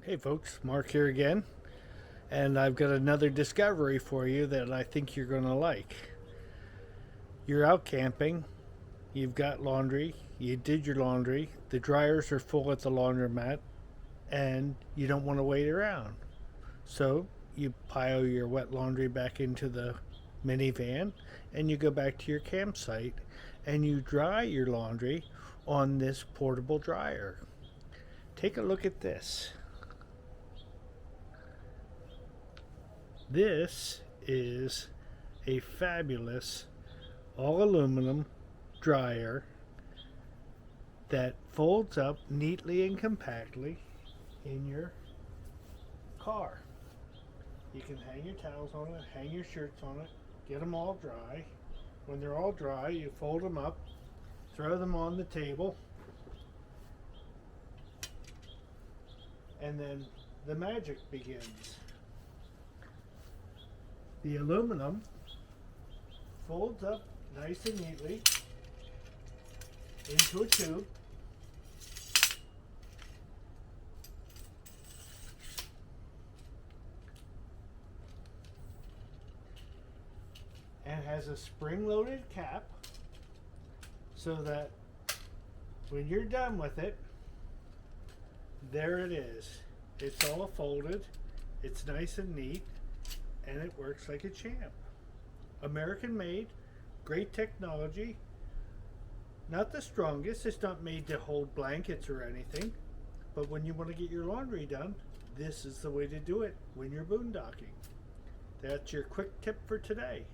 Hey folks, Mark here again, and I've got another discovery for you that I think you're going to like. You're out camping, you've got laundry, you did your laundry, the dryers are full at the laundromat, and you don't want to wait around. So you pile your wet laundry back into the minivan and you go back to your campsite and you dry your laundry on this portable dryer. Take a look at this. This is a fabulous all aluminum dryer that folds up neatly and compactly in your car. You can hang your towels on it, hang your shirts on it, get them all dry. When they're all dry, you fold them up, throw them on the table, and then the magic begins. The aluminum folds up nice and neatly into a tube. And has a spring-loaded cap so that when you're done with it, there it is. It's all folded, it's nice and neat, and it works like a champ. American made, great technology. Not the strongest, it's not made to hold blankets or anything, but when you want to get your laundry done, this is the way to do it when you're boondocking. That's your quick tip for today.